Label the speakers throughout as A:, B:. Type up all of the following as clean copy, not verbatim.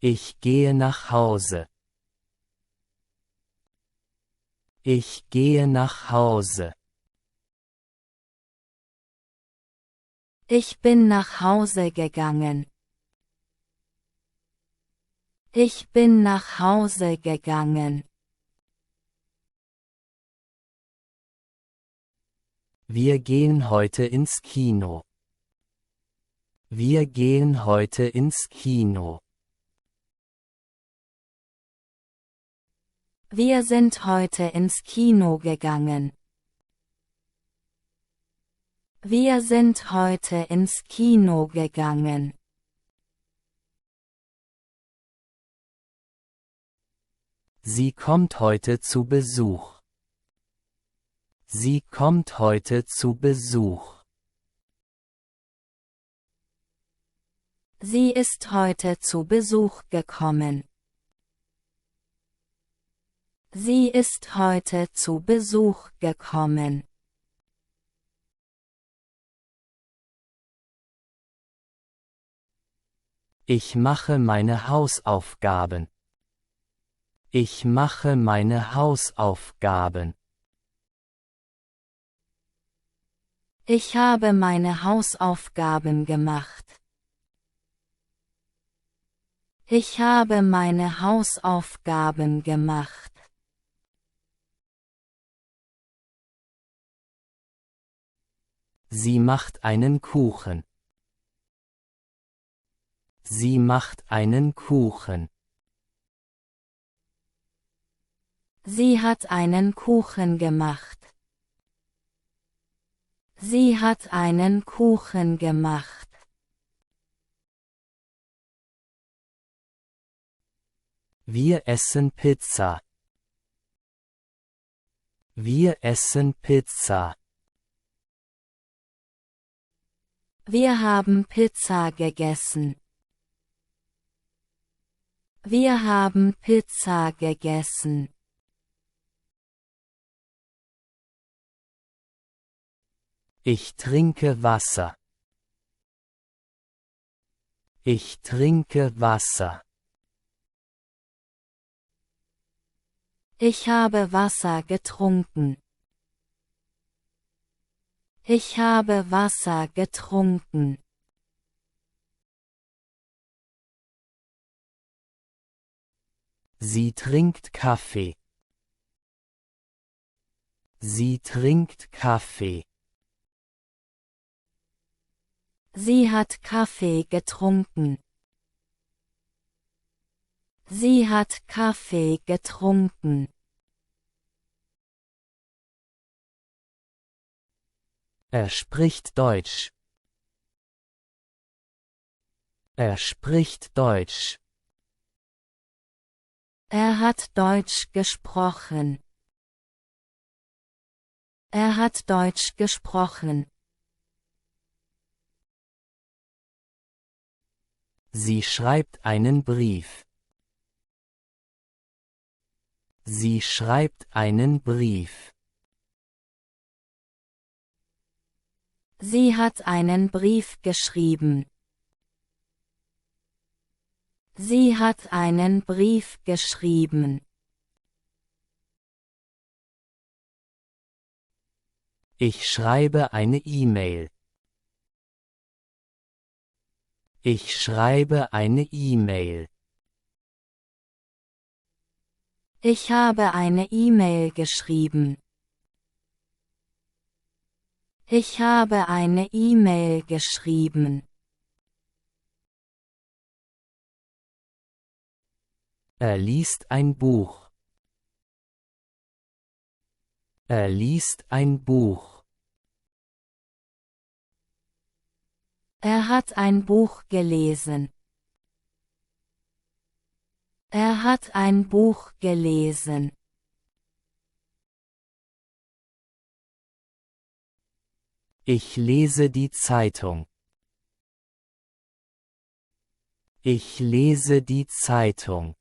A: Ich gehe nach Hause. Ich gehe nach Hause.
B: Ich bin nach Hause gegangen. Ich bin nach Hause gegangen.
A: Wir gehen heute ins Kino. Wir gehen heute ins Kino.
B: Wir sind heute ins Kino gegangen. Wir sind heute ins Kino gegangen.
A: Sie kommt heute zu Besuch. Sie kommt heute zu Besuch.
B: Sie ist heute zu Besuch gekommen. Sie ist heute zu Besuch gekommen.
A: Ich mache meine Hausaufgaben. Ich mache meine Hausaufgaben.
B: Ich habe meine Hausaufgaben gemacht. Ich habe meine Hausaufgaben gemacht.
A: Sie macht einen Kuchen. Sie macht einen Kuchen.
B: Sie hat einen Kuchen gemacht. Sie hat einen Kuchen gemacht.
A: Wir essen Pizza. Wir essen Pizza.
B: Wir haben Pizza gegessen. Wir haben Pizza gegessen.
A: Ich trinke Wasser. Ich trinke Wasser.
B: Ich habe Wasser getrunken. Ich habe Wasser getrunken.
A: Sie trinkt Kaffee. Sie trinkt Kaffee.
B: Sie hat Kaffee getrunken. Sie hat Kaffee getrunken.
A: Er spricht Deutsch. Er spricht Deutsch.
B: Er hat Deutsch gesprochen. Er hat Deutsch gesprochen.
A: Sie schreibt einen Brief. Sie schreibt einen Brief.
B: Sie hat einen Brief geschrieben. Sie hat einen Brief geschrieben.
A: Ich schreibe eine E-Mail. Ich schreibe eine E-Mail.
B: Ich habe eine E-Mail geschrieben. Ich habe eine E-Mail geschrieben.
A: Er liest ein Buch. Er liest ein Buch.
B: Er hat ein Buch gelesen. Er hat ein Buch gelesen.
A: Ich lese die Zeitung. Ich lese die Zeitung.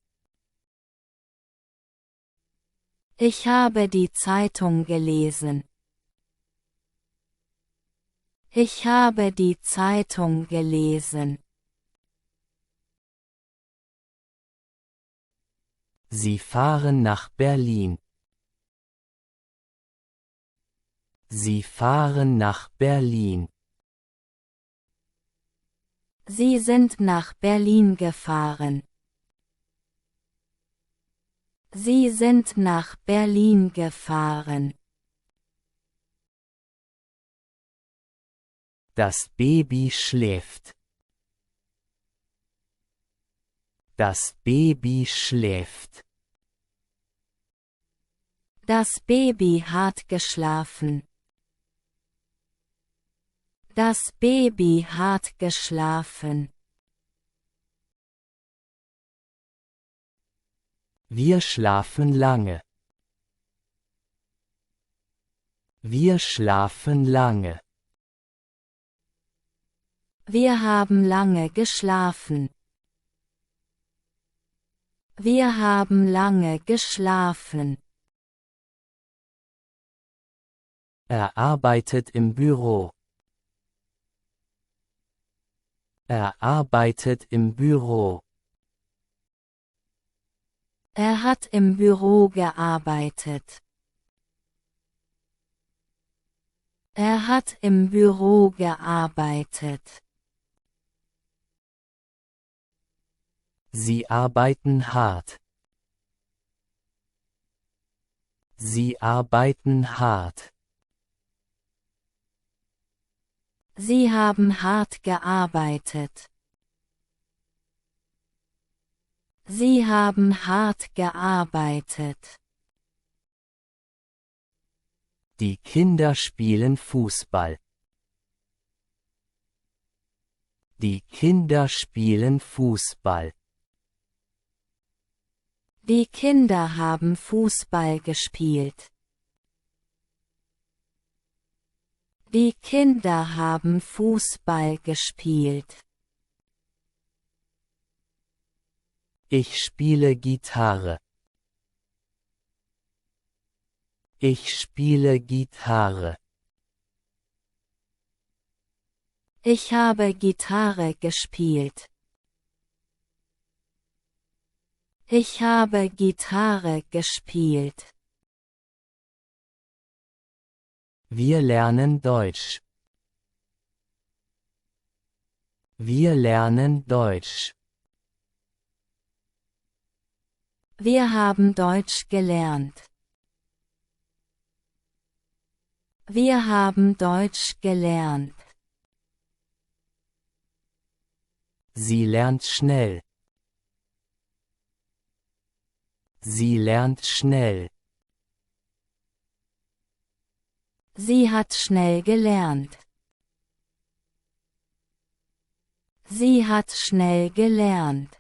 B: Ich habe die Zeitung gelesen. Ich habe die Zeitung gelesen.
A: Sie fahren nach Berlin. Sie fahren nach Berlin.
B: Sie sind nach Berlin gefahren. Sie sind nach Berlin gefahren.
A: Das Baby schläft. Das Baby schläft.
B: Das Baby hat geschlafen. Das Baby hat geschlafen.
A: Wir schlafen lange. Wir schlafen lange.
B: Wir haben lange geschlafen. Wir haben lange geschlafen.
A: Er arbeitet im Büro. Er arbeitet im Büro.
B: Er hat im Büro gearbeitet. Er hat im Büro gearbeitet.
A: Sie arbeiten hart. Sie arbeiten hart.
B: Sie haben hart gearbeitet. Sie haben hart gearbeitet.
A: Die Kinder spielen Fußball. Die Kinder spielen Fußball.
B: Die Kinder haben Fußball gespielt. Die Kinder haben Fußball gespielt.
A: Ich spiele Gitarre. Ich spiele Gitarre.
B: Ich habe Gitarre gespielt. Ich habe Gitarre gespielt.
A: Wir lernen Deutsch. Wir lernen Deutsch.
B: Wir haben Deutsch gelernt. Wir haben Deutsch gelernt.
A: Sie lernt schnell. Sie lernt schnell.
B: Sie hat schnell gelernt. Sie hat schnell gelernt.